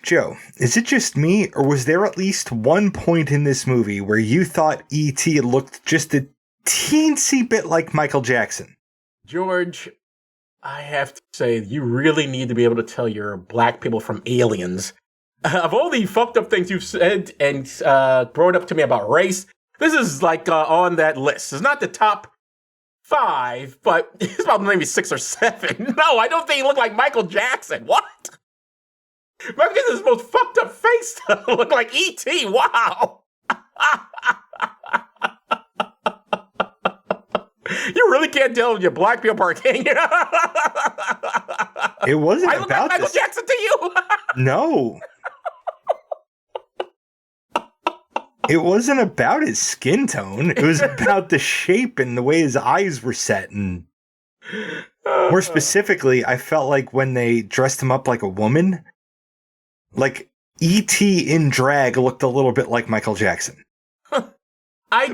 Joe, is it just me, or was there at least one point in this movie where you thought E.T. looked just a teensy bit like Michael Jackson? George, I have to say, you really need to be able to tell your black people from Aliens. Of all the fucked up things you've said and brought up to me about race, this is like on that list. It's not the top 5, but it's about maybe 6 or 7. No, I don't think he looked like Michael Jackson. What? Michael Jackson's most fucked up face to look like E.T. Wow. You really can't tell your black people apart, can you? It wasn't I look about like Michael Jackson to you. No. It wasn't about his skin tone. It was about the shape and the way his eyes were set. And more specifically, I felt like when they dressed him up like a woman, like E.T. in drag looked a little bit like Michael Jackson.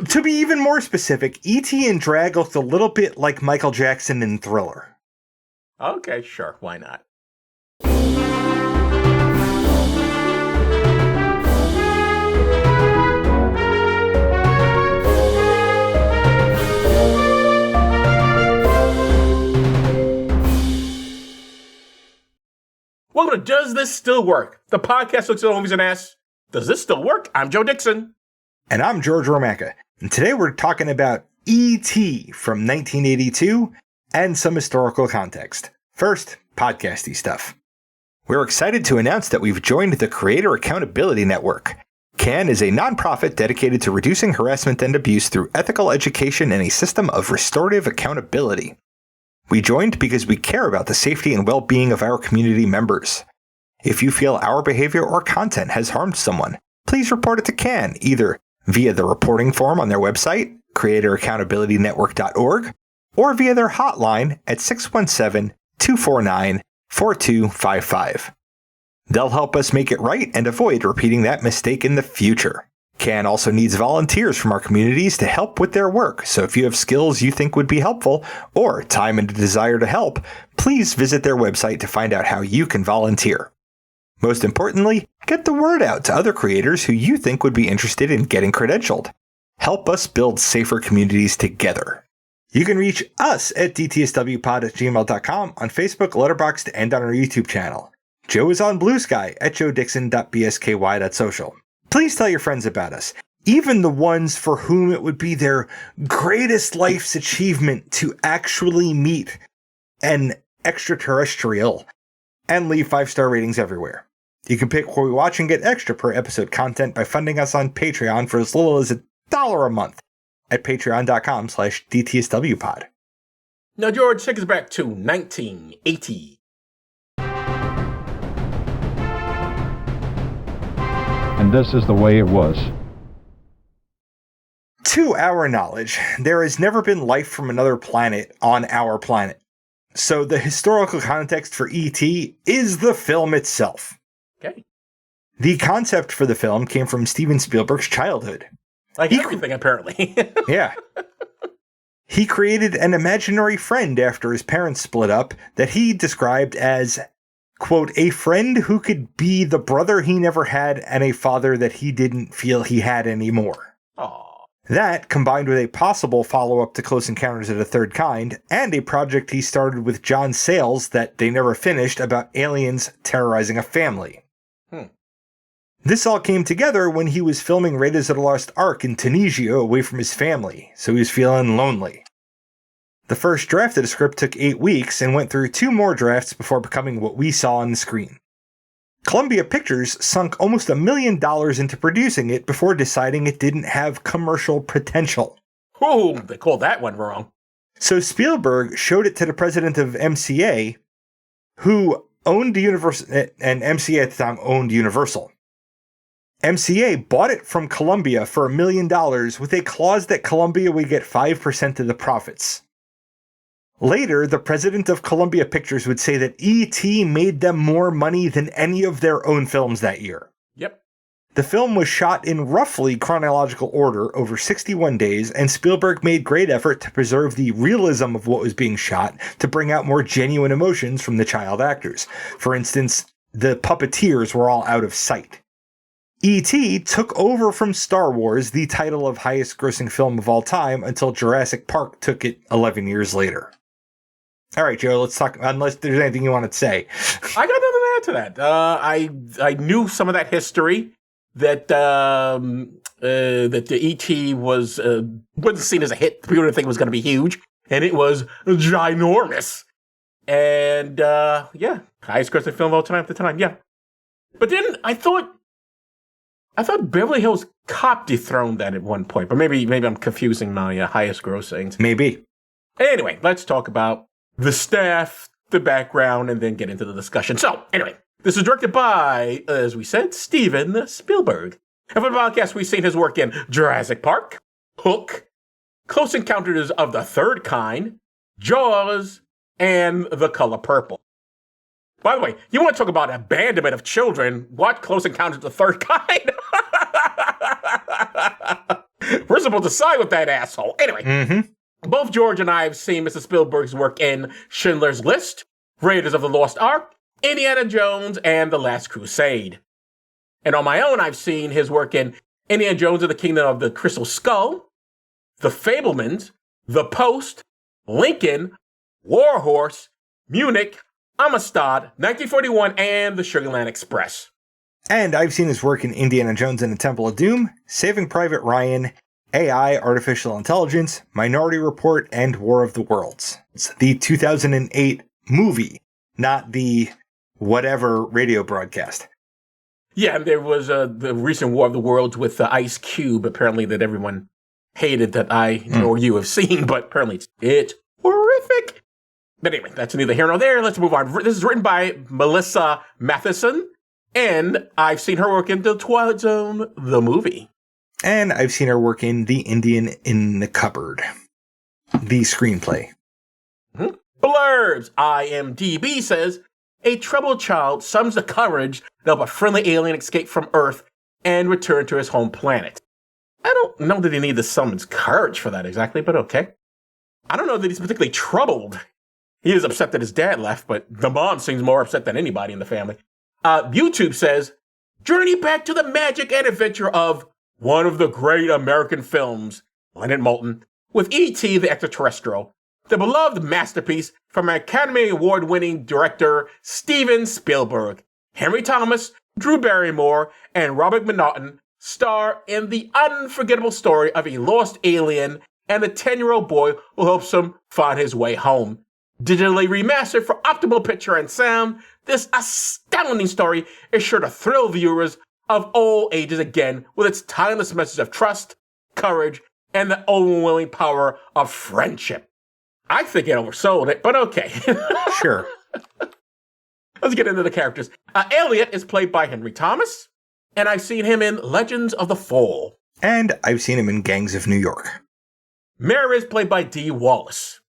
To be even more specific, E.T. in drag looked a little bit like Michael Jackson in Thriller. Okay, sure. Why not? Welcome to Does This Still Work? The podcast looks at movies and asks, does this still work? I'm Joe Dixon. And I'm George Romaka. And today we're talking about E.T. from 1982 and some historical context. First, podcasty stuff. We're excited to announce that we've joined the Creator Accountability Network. CAN is a nonprofit dedicated to reducing harassment and abuse through ethical education and a system of restorative accountability. We joined because we care about the safety and well-being of our community members. If you feel our behavior or content has harmed someone, please report it to CAN, either via the reporting form on their website, creatoraccountabilitynetwork.org, or via their hotline at 617-249-4255. They'll help us make it right and avoid repeating that mistake in the future. CAN also needs volunteers from our communities to help with their work, so if you have skills you think would be helpful, or time and a desire to help, please visit their website to find out how you can volunteer. Most importantly, get the word out to other creators who you think would be interested in getting credentialed. Help us build safer communities together. You can reach us at dtswpod@gmail.com, on Facebook, Letterboxd, and on our YouTube channel. Joe is on Blue Sky at joedixon.bsky.social. Please tell your friends about us, even the ones for whom it would be their greatest life's achievement to actually meet an extraterrestrial, and leave 5-star ratings everywhere. You can pick where we watch and get extra per episode content by funding us on Patreon for as little as $1 a month at patreon.com/dtswpod. Now, George, take us back to 1980. And this is the way it was. To our knowledge, there has never been life from another planet on our planet. So the historical context for E.T. is the film itself. Okay. The concept for the film came from Steven Spielberg's childhood. Like everything, apparently. Yeah. He created an imaginary friend after his parents split up that he described as, quote, a friend who could be the brother he never had and a father that he didn't feel he had anymore. Aww. That, combined with a possible follow-up to Close Encounters of the Third Kind, and a project he started with John Sayles that they never finished about aliens terrorizing a family. This all came together when he was filming Raiders of the Lost Ark in Tunisia away from his family, so he was feeling lonely. The first draft of the script took 8 weeks and went through 2 more drafts before becoming what we saw on the screen. Columbia Pictures sunk almost $1 million into producing it before deciding it didn't have commercial potential. Ooh, they called that one wrong. So Spielberg showed it to the president of MCA, who owned Universal, and MCA at the time owned Universal. MCA bought it from Columbia for $1 million with a clause that Columbia would get 5% of the profits. Later, the president of Columbia Pictures would say that E.T. made them more money than any of their own films that year. Yep. The film was shot in roughly chronological order over 61 days, and Spielberg made great effort to preserve the realism of what was being shot to bring out more genuine emotions from the child actors. For instance, the puppeteers were all out of sight. E.T. took over from Star Wars the title of highest grossing film of all time until Jurassic Park took it 11 years later. All right, Joe, let's talk, unless there's anything you want to say. I got nothing to add to that. I knew some of that history, that that the E.T. wasn't seen as a hit. People didn't think it was going to be huge, and it was ginormous. And highest grossing film of all time at the time, yeah. But then I thought Beverly Hills Cop dethroned that at one point, but maybe I'm confusing my highest grossings. Maybe. Anyway, let's talk about the staff, the background, and then get into the discussion. So, anyway, this is directed by, as we said, Steven Spielberg. And for the podcast, we've seen his work in Jurassic Park, Hook, Close Encounters of the Third Kind, Jaws, and The Color Purple. By the way, you want to talk about abandonment of children, watch Close Encounters of the Third Kind. We're supposed to side with that asshole. Anyway, Both George and I have seen Mr. Spielberg's work in Schindler's List, Raiders of the Lost Ark, Indiana Jones, and The Last Crusade. And on my own, I've seen his work in Indiana Jones and the Kingdom of the Crystal Skull, The Fabelmans, The Lincoln, War Horse, Munich, Amistad, 1941, and The Sugarland Express. And I've seen his work in Indiana Jones and the Temple of Doom, Saving Private Ryan, AI, Artificial Intelligence, Minority Report, and War of the Worlds. It's the 2008 movie, not the whatever radio broadcast. Yeah, and there was the recent War of the Worlds with Ice Cube, apparently, that everyone hated, that I nor you have seen, but apparently it's horrific. But anyway, that's neither here nor there. Let's move on. This is written by Melissa Matheson, and I've seen her work in The Twilight Zone, the movie. And I've seen her work in The Indian in the Cupboard, the screenplay. Blurbs. IMDb says, a troubled child summons the courage to help a friendly alien escape from Earth and return to his home planet. I don't know that he needs to summon courage for that exactly, but okay. I don't know that he's particularly troubled. He is upset that his dad left, but the mom seems more upset than anybody in the family. YouTube says, journey back to the magic and adventure of one of the great American films, Leonard Maltin, with E.T. the Extraterrestrial, the beloved masterpiece from Academy Award-winning director Steven Spielberg. Henry Thomas, Drew Barrymore, and Robert Minotton star in the unforgettable story of a lost alien and a 10-year-old boy who helps him find his way home. Digitally remastered for optimal picture and sound, this astounding story is sure to thrill viewers of all ages again with its timeless message of trust, courage, and the overwhelming power of friendship. I think it oversold it, but okay. Sure. Let's get into the characters. Elliot is played by Henry Thomas, and I've seen him in Legends of the Fall. And I've seen him in Gangs of New York. Mary is played by Dee Wallace.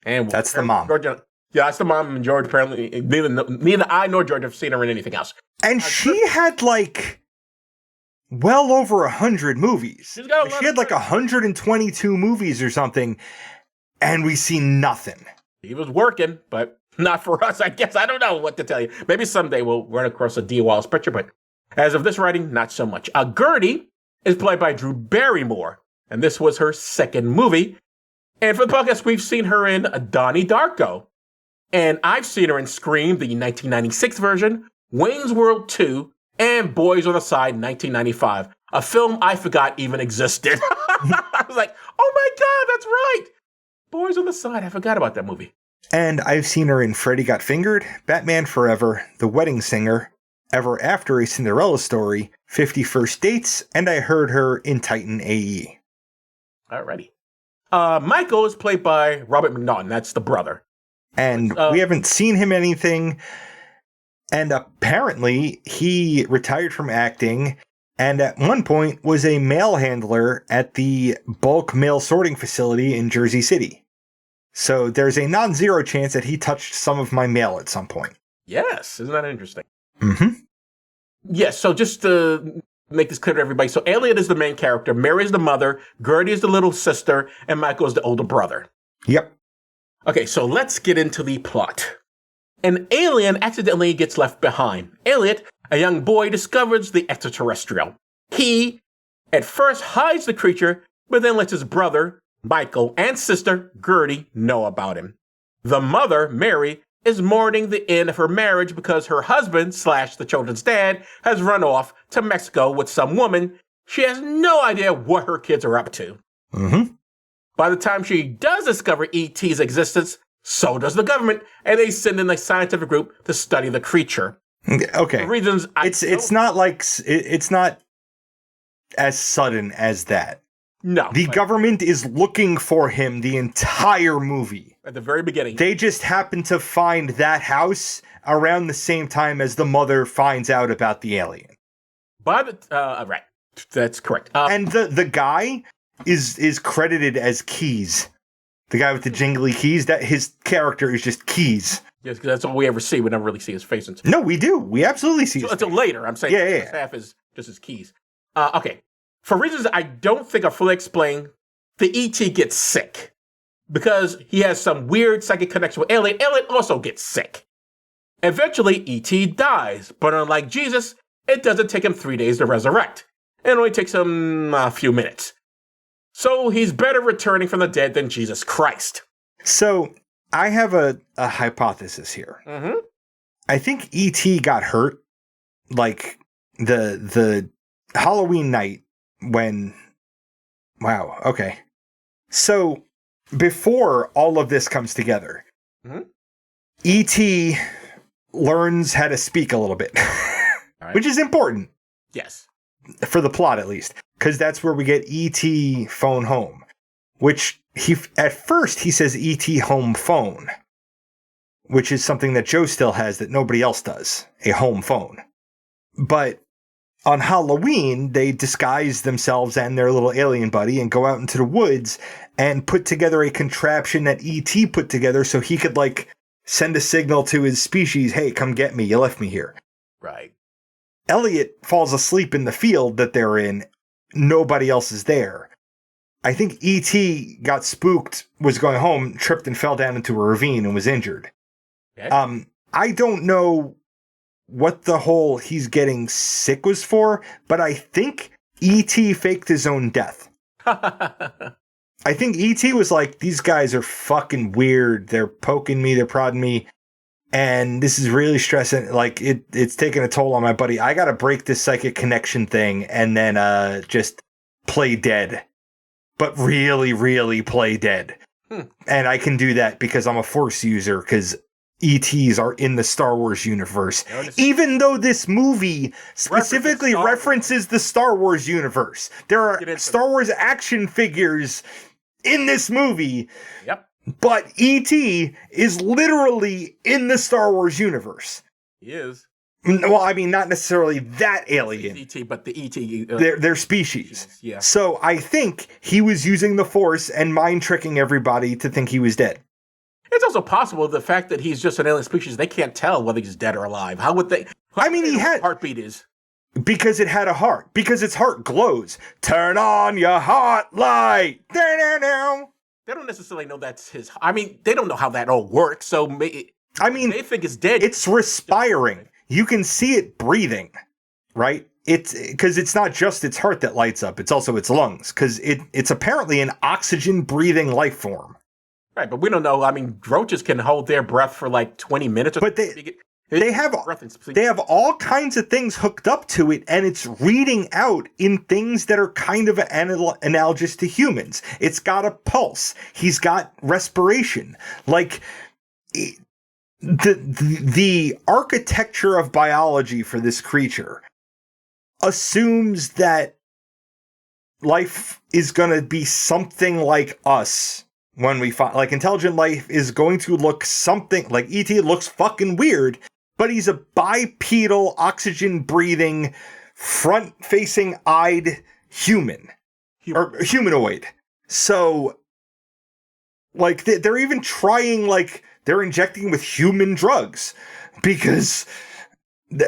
And that's the mom. George, yeah, that's the mom, and George apparently, neither I nor George have seen her in anything else. And she had well over 100 movies. She had 122 movies or something, and we see nothing. He was working, but not for us, I guess. I don't know what to tell you. Maybe someday we'll run across a Dee Wallace picture, but as of this writing, not so much. Gertie is played by Drew Barrymore, and this was her second movie. And for the podcast, we've seen her in Donnie Darko. And I've seen her in Scream, the 1996 version, Wayne's World 2, and Boys on the Side, 1995. A film I forgot even existed. I was like, oh my God, that's right. Boys on the Side, I forgot about that movie. And I've seen her in Freddy Got Fingered, Batman Forever, The Wedding Singer, Ever After, A Cinderella Story, 50 First Dates, and I heard her in Titan AE. Alrighty. Michael is played by Robert McNaughton. That's the brother. And we haven't seen him anything. And apparently he retired from acting and at one point was a mail handler at the bulk mail sorting facility in Jersey City. So there's a non-zero chance that he touched some of my mail at some point. Yes. Isn't that interesting? Mm-hmm. Yes. So just to make this clear to everybody. So Elliot is the main character. Mary is the mother. Gertie is the little sister. And Michael is the older brother. Yep. Okay, so let's get into the plot. an alien accidentally gets left behind. Elliot, a young boy, discovers the extraterrestrial. He, at first, hides the creature, but then lets his brother, Michael, and sister, Gertie, know about him. The mother, Mary, is mourning the end of her marriage because her husband, / the children's dad, has run off to Mexico with some woman. She has no idea what her kids are up to. Mm-hmm. By the time she does discover E.T.'s existence, so does the government, and they send in a scientific group to study the creature. Okay. For reasons it's not like it's not as sudden as that. No. The government is looking for him the entire movie. At the very beginning. They just happen to find that house around the same time as the mother finds out about the alien. Right. That's correct. And the guy is credited as Keys. The guy with the jingly keys, that his character is just Keys. Yes, because that's all we ever see. We never really see his face until... No, we do. We absolutely see his face. Until later. I'm saying the first half is just his Keys. Okay. For reasons I don't think are fully explained, the E.T. gets sick. Because he has some weird psychic connection with Elliot. Elliot also gets sick. Eventually, E.T. dies. But unlike Jesus, it doesn't take him 3 days to resurrect. It only takes him a few minutes. So he's better returning from the dead than Jesus Christ. So I have a hypothesis here. Mm-hmm. I think E.T. got hurt like the Halloween night when... Wow, okay. So before all of this comes together, E.T. learns how to speak a little bit, right. Which is important. Yes. For the plot, at least. Because that's where we get E.T. phone home. Which, at first, he says E.T. home phone. Which is something that Joe still has that nobody else does. A home phone. But on Halloween, they disguise themselves and their little alien buddy and go out into the woods and put together a contraption that E.T. put together so he could, send a signal to his species, hey, come get me, you left me here. Right. Elliot falls asleep in the field that they're in. Nobody else is there. I think E.T. got spooked, was going home, tripped and fell down into a ravine and was injured. Okay. I don't know what the whole he's getting sick was for, but I think E.T. faked his own death. I think E.T. was like, these guys are fucking weird. They're poking me, they're prodding me. And this is really stressing. It's taking a toll on my buddy. I got to break this psychic connection thing and then just play dead. But really, really play dead. And I can do that because I'm a Force user, because ETs are in the Star Wars universe. Even though this movie specifically references the Star Wars universe. There are Star Wars action figures in this movie. Yep. But E.T. is literally in the Star Wars universe. He is. Well, I mean, not necessarily that alien. E.T., but the E.T. Their species. Yeah. So I think he was using the Force and mind tricking everybody to think he was dead. It's also possible the fact that he's just an alien species, they can't tell whether he's dead or alive. How would they? He had heartbeat is. Because it had a heart. Because its heart glows. Turn on your heart light. They don't necessarily know that's his. They don't know how that all works. So they think it's dead. It's respiring. You can see it breathing, right? It's because it's not just its heart that lights up. It's also its lungs, because it's apparently an oxygen breathing life form. Right, but we don't know. Roaches can hold their breath for 20 minutes. But they have all kinds of things hooked up to it, and it's reading out in things that are kind of analogous to humans. It's got a pulse. He's got respiration. The architecture of biology for this creature assumes that life is going to be something like us. When we find, intelligent life is going to look something like E.T. looks fucking weird, but he's a bipedal, oxygen-breathing, front-facing eyed human. Or humanoid. So, they're even trying, they're injecting with human drugs. Because,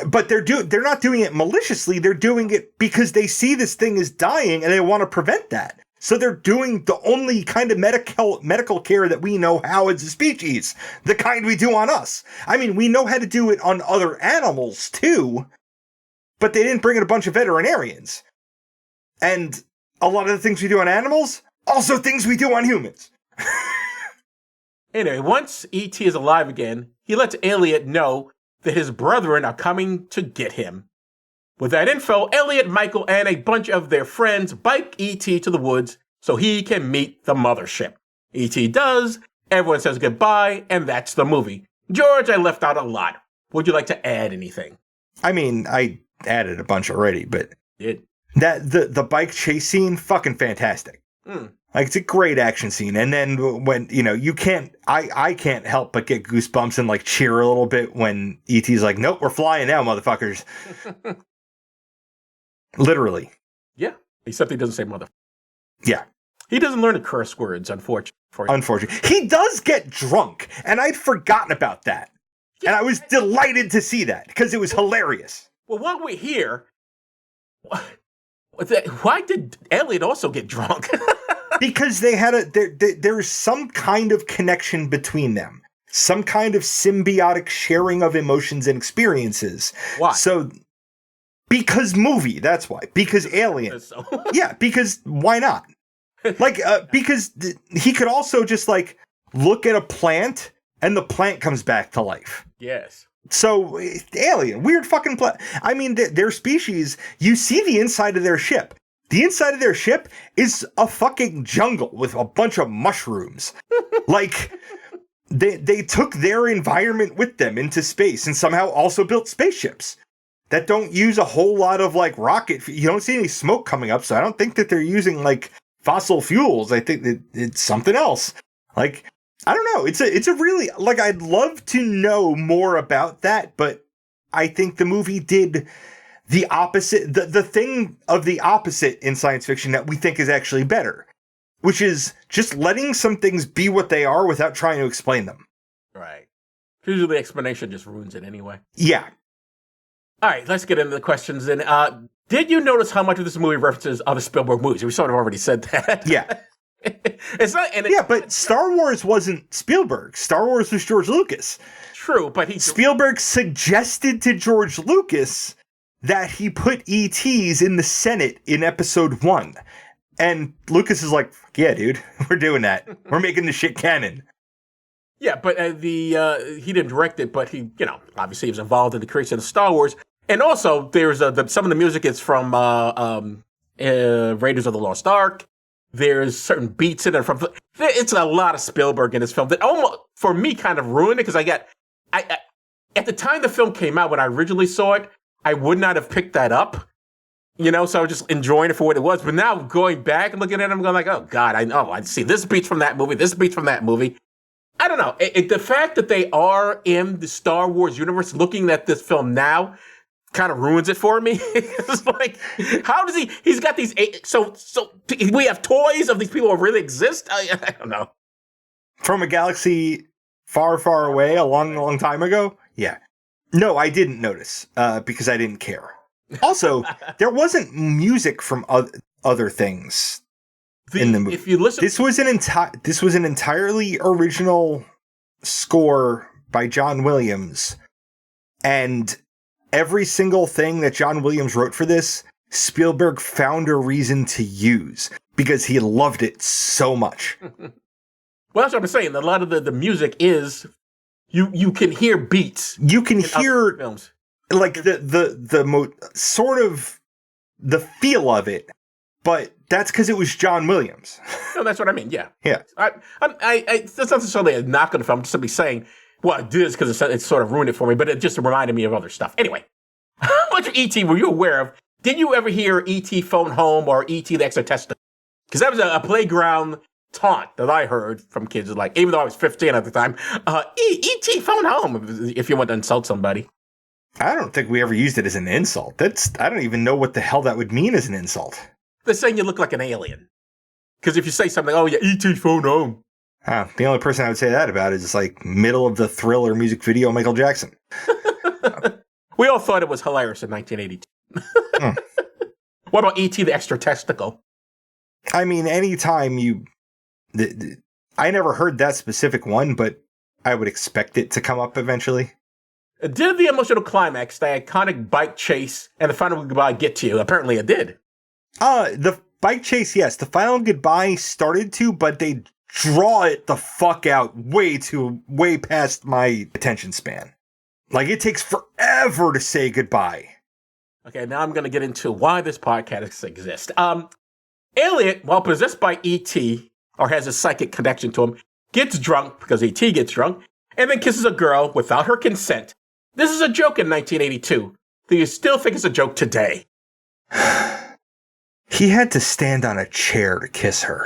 but they're not doing it maliciously, they're doing it because they see this thing is dying and they want to prevent that. So they're doing the only kind of medical care that we know how as a species, the kind we do on us. I mean, we know how to do it on other animals too, but they didn't bring in a bunch of veterinarians. And a lot of the things we do on animals, also things we do on humans. Anyway, once E.T. is alive again, he lets Elliot know that his brethren are coming to get him. With that info, Elliot, Michael, and a bunch of their friends bike E.T. to the woods so he can meet the mothership. E.T. does, everyone says goodbye, and that's the movie. George, I left out a lot. Would you like to add anything? I mean, I added a bunch already, but Did. that the bike chase scene, fucking fantastic. Like, it's a great action scene. And then when, you can't, I can't help but get goosebumps and like cheer a little bit when E.T.'s like, nope, we're flying now, motherfuckers. Literally. Yeah, except he doesn't say mother. Yeah. He doesn't learn the curse words, unfortunately. Unfortunately. He does get drunk, and I'd forgotten about that. Yeah. And I was delighted to see that, because it was hilarious. Well, while we're here, why did Elliot also get drunk? Because they had there's some kind of connection between them. Some kind of symbiotic sharing of emotions and experiences. Why? Because movie, that's why. Because Alien. Yeah, because why not? Like, because he could also just, like, look at a plant, and the plant comes back to life. Yes. So, Alien, weird fucking plant. I mean, their species, you see the inside of their ship. The inside of their ship is a fucking jungle with a bunch of mushrooms. Like, they took their environment with them into space and somehow also built spaceships that don't use a whole lot of, like, rocket. You don't see any smoke coming up, so I don't think that they're using, like, fossil fuels. I think that it's something else. Like, I don't know. It's a really, like, I'd love to know more about that, but I think the movie did the opposite, the thing of the opposite in science fiction that we think is actually better, which is just letting some things be what they are without trying to explain them. Right. Usually the explanation just ruins it anyway. Yeah. All right, let's get into the questions. And did you notice how much of this movie references other Spielberg movies? We sort of already said that. Yeah. It's not. Yeah, but Star Wars wasn't Spielberg. Star Wars was George Lucas. True, but Spielberg suggested to George Lucas that he put ETs in the Senate in Episode 1. And Lucas is like, yeah, dude, we're doing that. We're making the shit canon. Yeah, but he didn't direct it, but he, obviously he was involved in the creation of Star Wars. And also, there's some of the music is from Raiders of the Lost Ark. There's certain beats in it from. It's a lot of Spielberg in this film that almost, for me, kind of ruined it because I at the time the film came out when I originally saw it, I would not have picked that up. So I was just enjoying it for what it was. But now going back and looking at it, I'm going like, oh God, I see this beats from that movie, this beats from that movie. I don't know. The fact that they are in the Star Wars universe, looking at this film now, kind of ruins it for me. It's like, how does he's got these, so we have toys of these people who really exist? I don't know. From a galaxy far, far away, a long, long time ago? Yeah. No, I didn't notice, because I didn't care. Also, there wasn't music from other things in the movie. If you listen, this was an entirely original score by John Williams, and every single thing that John Williams wrote for this, Spielberg found a reason to use because he loved it so much. Well, that's what I'm saying. A lot of the music is you can hear beats. You can hear films. Like sort of the feel of it, but that's because it was John Williams. No, that's what I mean. Yeah, yeah. That's not necessarily a knock on the film. I'm just simply saying, well, I did this because it sort of ruined it for me, but it just reminded me of other stuff. Anyway, how much of E.T. were you aware of? Did you ever hear E.T. Phone Home or E.T. the Extra Testicle? Because that was a playground taunt that I heard from kids, like, even though I was 15 at the time, E.T. Phone Home, if you want to insult somebody. I don't think we ever used it as an insult. I don't even know what the hell that would mean as an insult. They're saying you look like an alien. Because if you say something, oh yeah, E.T. Phone Home. The only person I would say that about is like middle of the Thriller music video, Michael Jackson. We all thought it was hilarious in 1982. What about E.T. the Extra Testicle? I mean, anytime I never heard that specific one, but I would expect it to come up eventually. Did the emotional climax, the iconic bike chase, and the final goodbye get to you? Apparently it did. The bike chase, yes. The final goodbye started to, but they draw it the fuck out way past my attention span. Like, it takes forever to say goodbye. Okay, now I'm going to get into why this podcast exists. Elliot, while possessed by E.T., or has a psychic connection to him, gets drunk because E.T. gets drunk, and then kisses a girl without her consent. This is a joke in 1982. Do you still think it's a joke today? He had to stand on a chair to kiss her.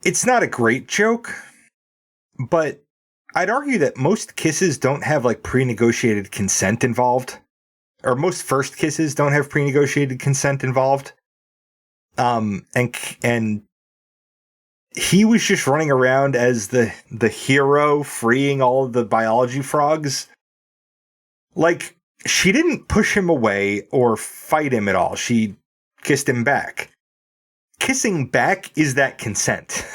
It's not a great joke, but I'd argue that most kisses don't have like pre-negotiated consent involved. Or most first kisses don't have pre-negotiated consent involved. And he was just running around as the hero freeing all of the biology frogs. Like, she didn't push him away or fight him at all. She kissed him back. Kissing back is that consent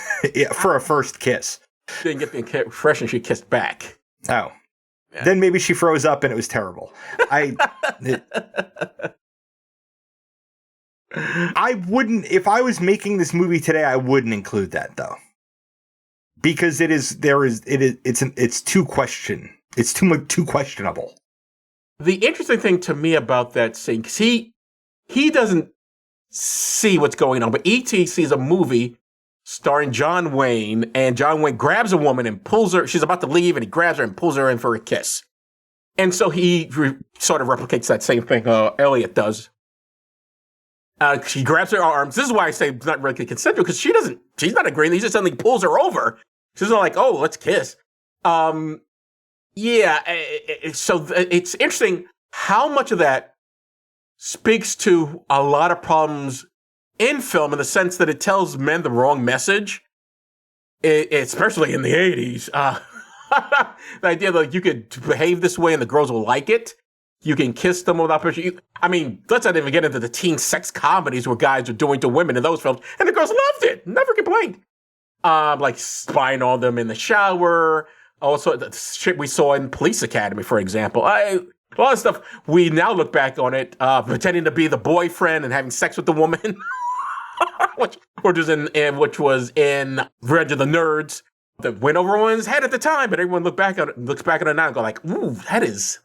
for a first kiss. She didn't get the impression she kissed back. Oh. Yeah. Then maybe she froze up and it was terrible. I wouldn't, if I was making this movie today, I wouldn't include that though. Because it's too questionable. The interesting thing to me about that scene, because he doesn't see what's going on, but E.T. sees a movie starring John Wayne, and John Wayne grabs a woman and pulls her. She's about to leave, and he grabs her and pulls her in for a kiss. And so he sort of replicates that same thing Elliot does. She grabs her arms. This is why I say it's not really consensual, because she's not agreeing. He just suddenly pulls her over. She's not like, oh, let's kiss. So it's interesting how much of that speaks to a lot of problems in film in the sense that it tells men the wrong message, especially in the 80s. The idea that you could behave this way and the girls will like it. You can kiss them without pressure. I mean, let's not even get into the teen sex comedies where guys are doing to women in those films, and the girls loved it, never complained. Like spying on them in the shower. Also, the shit we saw in Police Academy, for example. A lot of stuff, we now look back on it, pretending to be the boyfriend and having sex with the woman. which was in Revenge of the Nerds. That went over everyone's head at the time, but everyone looks back on it now and go like, ooh, that is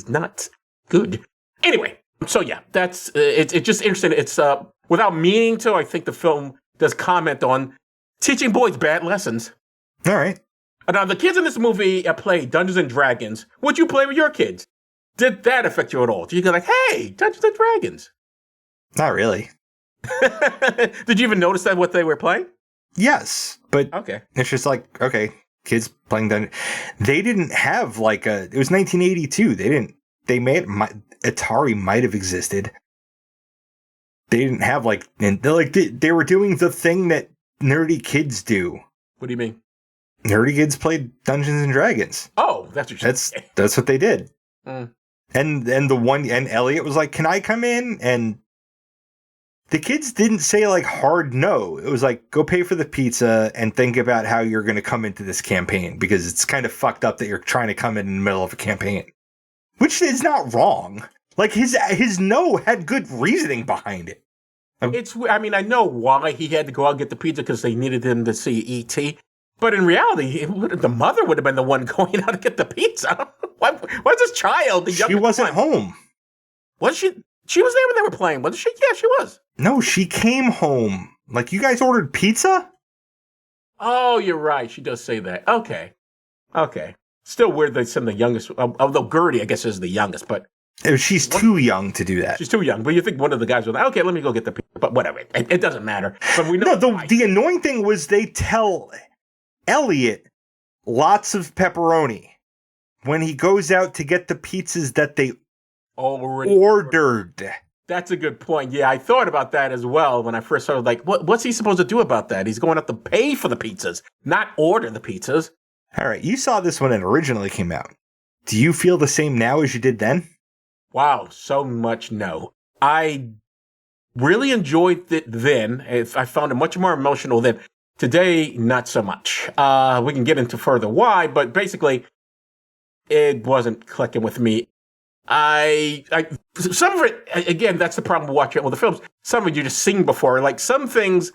not good. Anyway, so yeah, that's it's just interesting. It's without meaning to, I think the film does comment on teaching boys bad lessons. All right. Now, the kids in this movie play Dungeons and Dragons. Would you play with your kids? Did that affect you at all? Did you go like, hey, Dungeons and Dragons? Not really. Did you even notice that what they were playing? Yes, but okay. It's just like, okay, kids playing Dungeons. They didn't have like it was 1982. Atari might have existed. They didn't have they were doing the thing that nerdy kids do. What do you mean? Nerdy kids played Dungeons and Dragons. Oh, that's what that's what they did. Mm. And Elliot was like, "Can I come in?" And the kids didn't say like hard no. It was like, go pay for the pizza and think about how you're going to come into this campaign, because it's kind of fucked up that you're trying to come in the middle of a campaign, which is not wrong. Like his no had good reasoning behind it. I know why he had to go out and get the pizza, because they needed him to see E.T. But in reality, the mother would have been the one going out to get the pizza. Why this child? She wasn't home. Was she? She was there when they were playing, wasn't she? Yeah, she was. No, she came home. Like, you guys ordered pizza? Oh, you're right. She does say that. Okay. Still weird they send the youngest, although Gertie, I guess, is the youngest, but... She's too young to do that. She's too young, but you think one of the guys was like, okay, let me go get the pizza, but whatever. It doesn't matter. But we know the annoying thing was they tell Elliot lots of pepperoni when he goes out to get the pizzas that they already ordered. That's a good point. Yeah, I thought about that as well when I first started. Like, what's he supposed to do about that? He's going to have to pay for the pizzas, not order the pizzas. All right, you saw this when it originally came out. Do you feel the same now as you did then? Wow, so much no. I really enjoyed it then. I found it much more emotional than today, not so much. We can get into further why, but basically, it wasn't clicking with me. Some of it, again, that's the problem with watching all the films. Some of it you just seen before. Like some things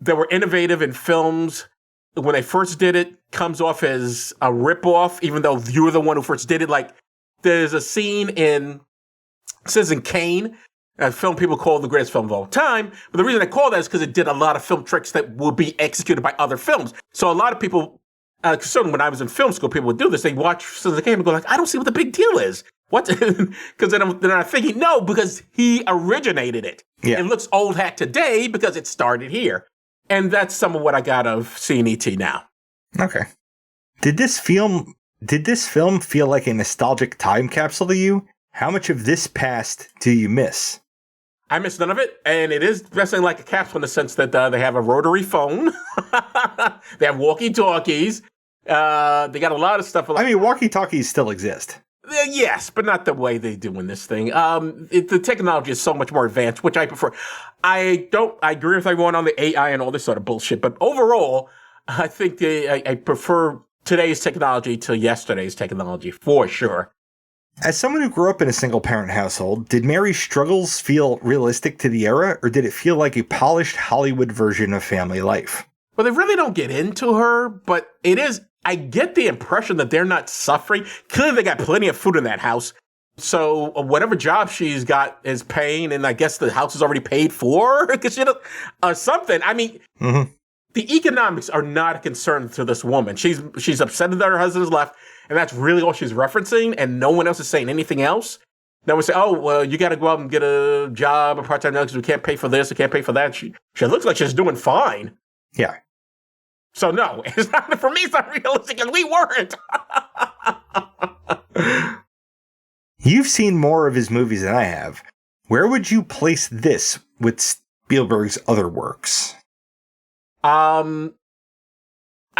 that were innovative in films when they first did it comes off as a ripoff, even though you were the one who first did it. Like there's a scene in Citizen Kane, a film people call the greatest film of all time. But the reason I call that is because it did a lot of film tricks that will be executed by other films. So a lot of people, certainly when I was in film school, people would do this. They'd watch Citizen Kane and go like, I don't see what the big deal is. What? Because then I'm thinking, no, because he originated it. Yeah. It looks old hat today because it started here. And that's some of what I got of seeing E.T. now. Okay. Did this film feel like a nostalgic time capsule to you? How much of this past do you miss? I miss none of it, and it is dressing like a capsule in the sense that they have a rotary phone, they have walkie-talkies, they got a lot of stuff. I mean, walkie-talkies still exist. Yes, but not the way they do in this thing. The technology is so much more advanced, which I prefer. I agree with everyone on the AI and all this sort of bullshit, but overall, I think I prefer today's technology to yesterday's technology, for sure. As someone who grew up in a single-parent household, did Mary's struggles feel realistic to the era, or did it feel like a polished Hollywood version of family life? Well, they really don't get into her, but it is... I get the impression that they're not suffering. Clearly, they got plenty of food in that house. So whatever job she's got is paying, and I guess the house is already paid for, because something. I mean, the economics are not a concern to this woman. She's upset that her husband's left, and that's really all she's referencing, and no one else is saying anything else. Then we say, oh, well, you got to go out and get a job, a part-time job, because we can't pay for this, we can't pay for that. She looks like she's doing fine. Yeah. So no, it's not, for me, it's not realistic, and we weren't. You've seen more of his movies than I have. Where would you place this with Spielberg's other works? I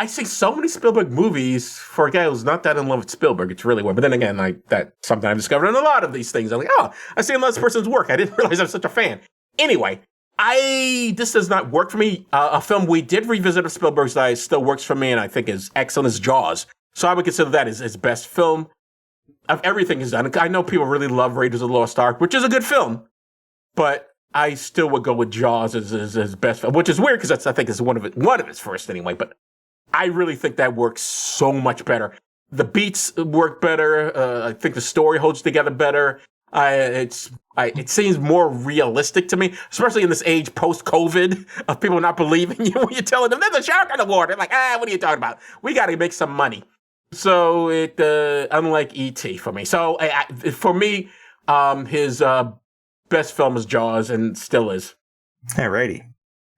see so many Spielberg movies for a guy who's not that in love with Spielberg. It's really weird. But then again, that's something I've discovered in a lot of these things. I'm like, oh, I've seen this person's work. I didn't realize I'm such a fan. Anyway, this does not work for me. A film we did revisit of Spielberg's that still works for me and I think is excellent is Jaws. So I would consider that his best film of everything he's done. I know people really love Raiders of the Lost Ark, which is a good film, but I still would go with Jaws as his best film, which is weird because that's, I think, is one of his first anyway. But I really think that works so much better. The beats work better. I think the story holds together better. It seems more realistic to me, especially in this age post-COVID of people not believing you when you're telling them there's a shark in the water. They're like, what are you talking about? We got to make some money. So it, unlike E.T. for me. So for me, his best film is Jaws and still is. Alrighty.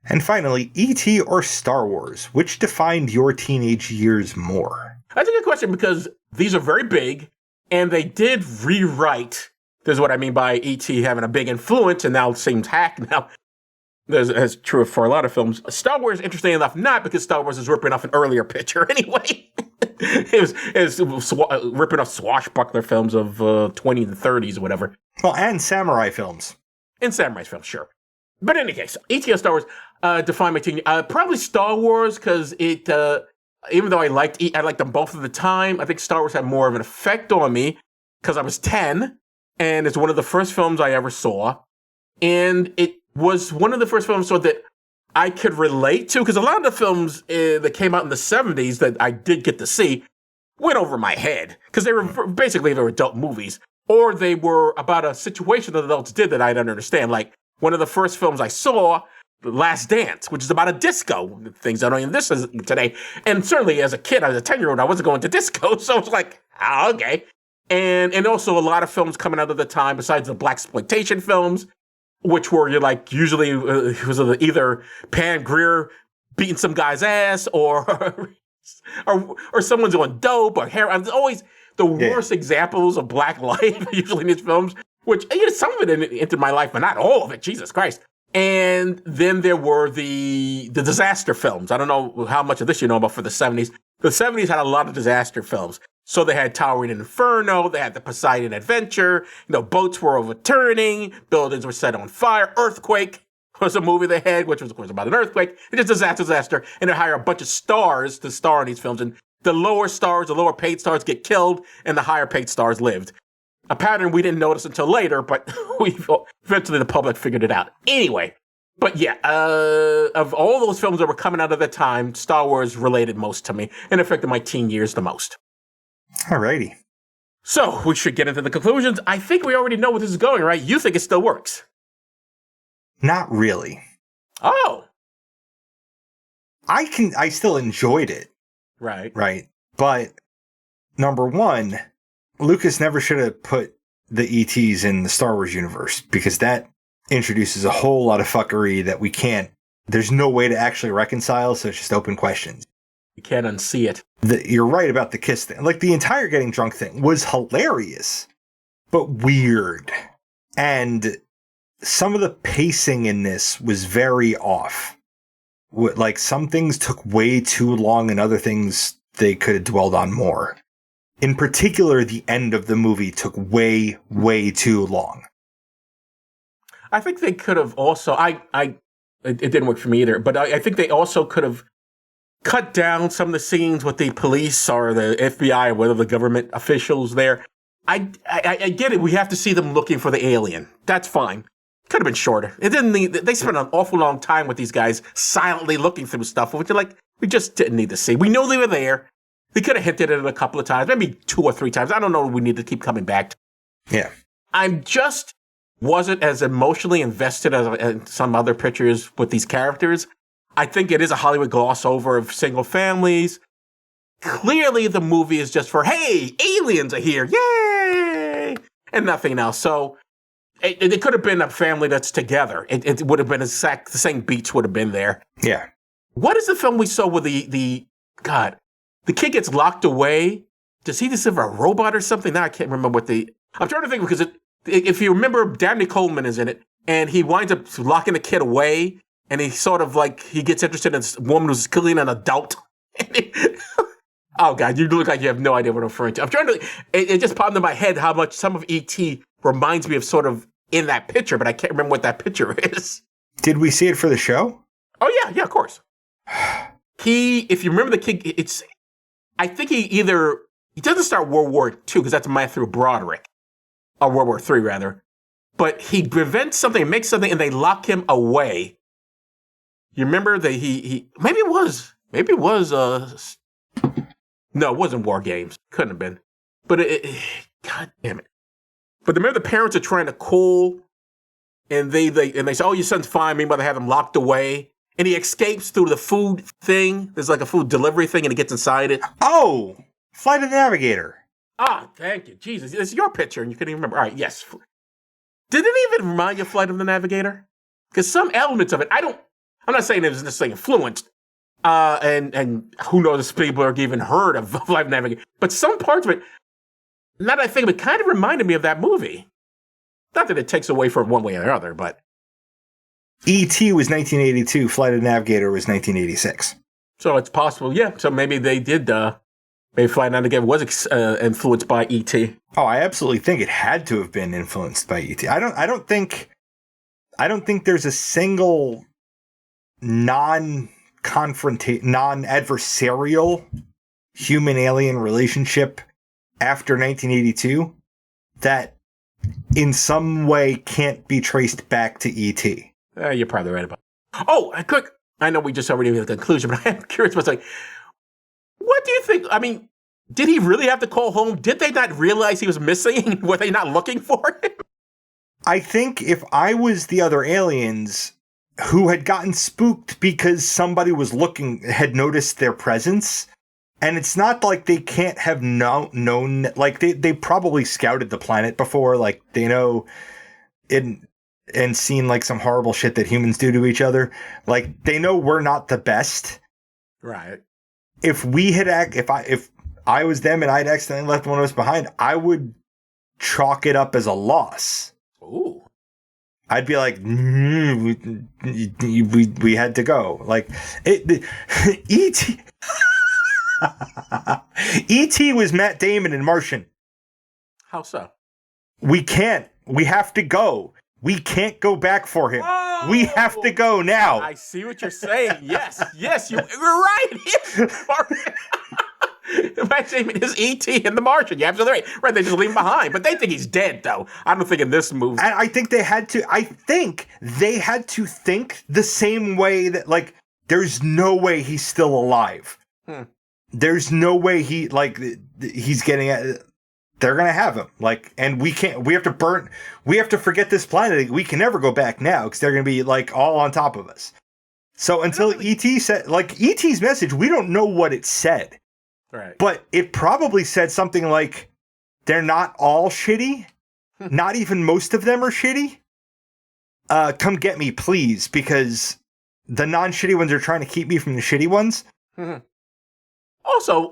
And finally, E.T. or Star Wars? Which defined your teenage years more? That's a good question because these are very big and they did rewrite. This is what I mean by E.T. having a big influence and now seems hacked now. That's true for a lot of films. Star Wars, interesting enough, not because Star Wars is ripping off an earlier picture anyway. it was ripping off swashbuckler films of 20s and 30s or whatever. Well, and samurai films. And samurai films, sure. But in any case, E.T. or Star Wars define my teen. Probably Star Wars because it, even though I liked them both at the time, I think Star Wars had more of an effect on me because I was 10. And it's one of the first films I ever saw. And it was one of the first films that I could relate to, because a lot of the films that came out in the 70s that I did get to see went over my head. Because they were adult movies. Or they were about a situation that adults did that I didn't understand. Like one of the first films I saw, The Last Dance, which is about a disco. Things I don't even this is today. And certainly as a kid, as a 10-year-old, I wasn't going to disco. So it's like, okay. And also a lot of films coming out at the time, besides the blaxploitation films, which were usually it was either Pam Grier beating some guy's ass or someone's doing dope or hair. It's always the worst examples of black life usually in these films. Which some of it entered my life, but not all of it. Jesus Christ! And then there were the disaster films. I don't know how much of this you know about for the 70s. The 70s had a lot of disaster films. So they had Towering Inferno, they had the Poseidon Adventure, boats were overturning, buildings were set on fire, Earthquake was a movie they had, which was, of course, about an earthquake. It's just disaster. And they hire a bunch of stars to star in these films. And the lower stars, the lower paid stars get killed, and the higher paid stars lived. A pattern we didn't notice until later, but eventually the public figured it out. Anyway, but yeah, of all those films that were coming out at the time, Star Wars related most to me and affected my teen years the most. Alrighty. So we should get into the conclusions. I think we already know where this is going, right? You think it still works? Not really. Oh. I still enjoyed it. Right. But number one, Lucas never should have put the ETs in the Star Wars universe because that introduces a whole lot of fuckery that there's no way to actually reconcile, so it's just open questions. You can't unsee it. You're right about the kiss thing. Like, the entire getting drunk thing was hilarious, but weird. And some of the pacing in this was very off. Like, some things took way too long and other things they could have dwelled on more. In particular, the end of the movie took way, way too long. I think they could have also, it didn't work for me either, but I think they also could have cut down some of the scenes with the police or the FBI or whether the government officials there. I get it. We have to see them looking for the alien. That's fine. Could have been shorter. It didn't need, they spent an awful long time with these guys silently looking through stuff, which we just didn't need to see. We know they were there. They could have hinted at it a couple of times, maybe 2 or 3 times. I don't know. We need to keep coming back to. Yeah. I'm just wasn't as emotionally invested as some other pictures with these characters. I think it is a Hollywood gloss over of single families. Clearly, the movie is just for, hey, aliens are here. Yay! And nothing else. So it could have been a family that's together. It would have been the same beats would have been there. Yeah. What is the film we saw with the kid gets locked away? Does he just have a robot or something? Now I can't remember I'm trying to think because if you remember, Dabney Coleman is in it, and he winds up locking the kid away, and he sort of he gets interested in this woman who's killing an adult. Oh God, you look like you have no idea what I'm referring to. I'm trying to, it just popped into my head how much some of E.T. reminds me of sort of in that picture, but I can't remember what that picture is. Did we see it for the show? Oh yeah, of course. If you remember the kid, I think he doesn't start World War II because that's Matthew Broderick, or World War III rather, but he prevents something, makes something, and they lock him away. You remember that maybe it was, no, it wasn't War Games. Couldn't have been. But God damn it. But remember the parents are trying to call and they say, oh, your son's fine. Meanwhile, they have him locked away. And he escapes through the food thing. There's like a food delivery thing and he gets inside it. Oh, Flight of the Navigator. Ah, thank you. Jesus, it's your picture and you couldn't even remember. All right, yes. Did it even remind you of Flight of the Navigator? Because some elements of it, I'm not saying it was necessarily influenced. And who knows if Spielberg even heard of Flight of the Navigator. But some parts of it, now that I think of it, kind of reminded me of that movie. Not that it takes away from one way or the other, but. E.T. was 1982, Flight of the Navigator was 1986. So it's possible, yeah. So maybe they did, maybe Flight of the Navigator was influenced by E.T. Oh, I absolutely think it had to have been influenced by E.T. I don't think there's a single non-adversarial human-alien relationship after 1982 that in some way can't be traced back to E.T. You're probably right about it. Oh, quick. I know we just already made the conclusion, but I am curious about something. What do you think? I mean, did he really have to call home? Did they not realize he was missing? Were they not looking for him? I think if I was the other aliens who had gotten spooked because somebody had noticed their presence, and it's not like they can't have known, like they probably scouted the planet before, like they know and seen like some horrible shit that humans do to each other. Like they know we're not the best. Right. If I was them and I'd accidentally left one of us behind, I would chalk it up as a loss. Ooh. I'd be like, we had to go. Like E.T. E.T. was Matt Damon in Martian. How so? We can't. We have to go. We can't go back for him. Oh! We have to go now. I see what you're saying. Yes, you're right. Matt Damon is E.T. in The Martian. You're absolutely right. Right, they just leave him behind. But they think he's dead, though. I don't think in this movie. And I think they had to think the same way that, like, there's no way he's still alive. There's no way he's getting at. They're going to have him. Like, and we have to forget this planet. We can never go back now because they're going to be, like, all on top of us. So until E.T. said, like, E.T.'s message, we don't know what it said. Right. But it probably said something like, they're not all shitty. Not even most of them are shitty. Come get me, please, because the non-shitty ones are trying to keep me from the shitty ones. Also,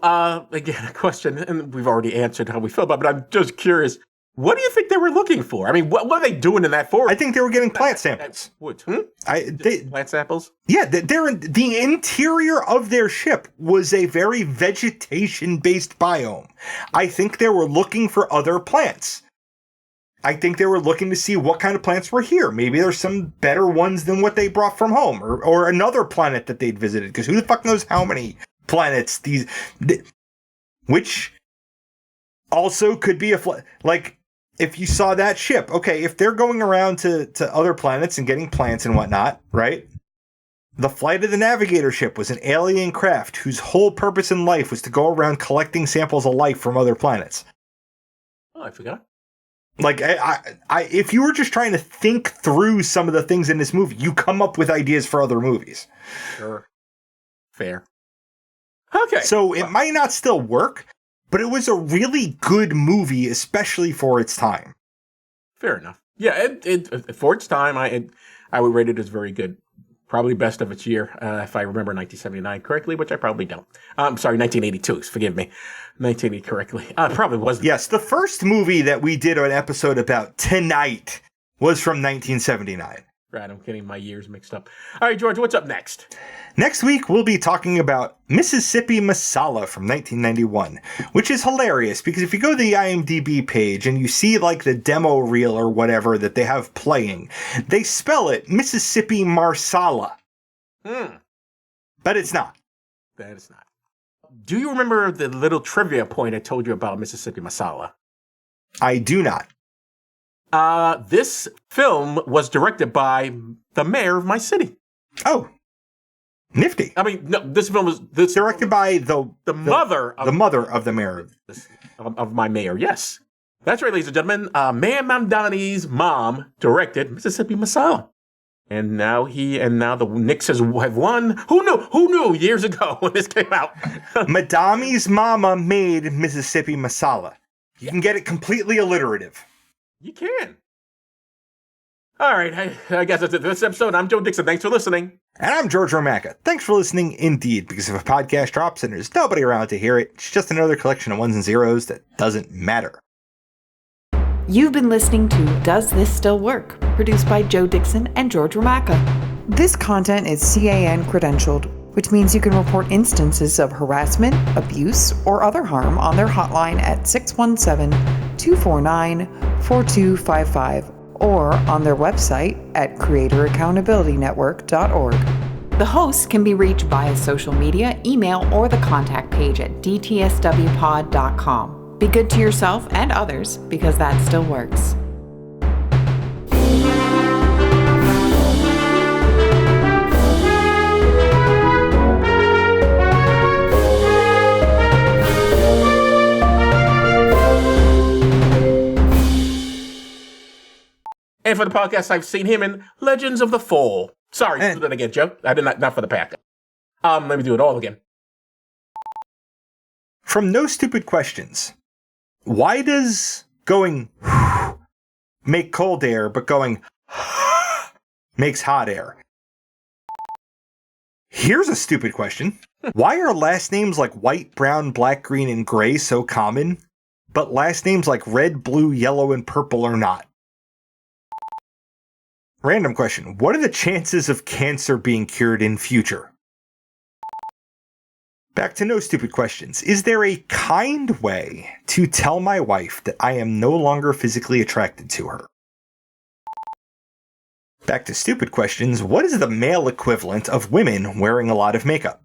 again, a question, and we've already answered how we feel about it, but I'm just curious, what do you think they were looking for? I mean, what are they doing in that forest? I think they were getting plant samples. What? Plant samples? Yeah, the interior of their ship was a very vegetation-based biome. I think they were looking for other plants. I think they were looking to see what kind of plants were here. Maybe there's some better ones than what they brought from home, or another planet that they'd visited, because who the fuck knows how many planets which also could be like, if you saw that ship, okay, if they're going around to other planets and getting plants and whatnot, right? The Flight of the Navigator ship was an alien craft whose whole purpose in life was to go around collecting samples of life from other planets. Oh, I forgot. Like, if you were just trying to think through some of the things in this movie, you come up with ideas for other movies. Sure. Fair. Okay. So it might not still work, but it was a really good movie, especially for its time. Fair enough. Yeah, it for its time, I would rate it as very good. Probably best of its year, if I remember 1979 correctly, which I probably don't. I'm sorry, 1982, forgive me. 1980 correctly. Probably wasn't. Yes, the first movie that we did an episode about tonight was from 1979. Right, I'm getting my years mixed up. All right, George, what's up next? Next week, we'll be talking about Mississippi Masala from 1991, which is hilarious because if you go to the IMDb page and you see like the demo reel or whatever that they have playing, they spell it Mississippi Marsala. But it's not. That is not. Do you remember the little trivia point I told you about Mississippi Masala? I do not. This film was directed by the mayor of my city. Oh, nifty. I mean, no, this film was directed by the mother of the mayor of my mayor. Yes, that's right, ladies and gentlemen. Mayor Mamdani's mom directed Mississippi Masala, and now the Knicks have won. Who knew years ago when this came out? Madami's mama made Mississippi Masala. You can get it completely alliterative. You can. All right, I guess that's it for this episode. I'm Joe Dixon. Thanks for listening. And I'm George Romaka. Thanks for listening indeed, because if a podcast drops and there's nobody around to hear it, it's just another collection of ones and zeros that doesn't matter. You've been listening to Does This Still Work? Produced by Joe Dixon and George Romaka. This content is CAN credentialed, which means you can report instances of harassment, abuse, or other harm on their hotline at 617-249-4255 or on their website at creatoraccountabilitynetwork.org. The hosts can be reached via social media, email, or the contact page at dtswpod.com. Be good to yourself and others, because that still works. And for the podcast, I've seen him in Legends of the Fall. Sorry, do that again, Joe. I did not for the pack. Let me do it all again. From No Stupid Questions, why does going make cold air, but going makes hot air? Here's a stupid question. Why are last names like white, brown, black, green, and gray so common, but last names like red, blue, yellow, and purple are not? Random question. What are the chances of cancer being cured in future? Back to no stupid questions. Is there a kind way to tell my wife that I am no longer physically attracted to her? Back to stupid questions. What is the male equivalent of women wearing a lot of makeup?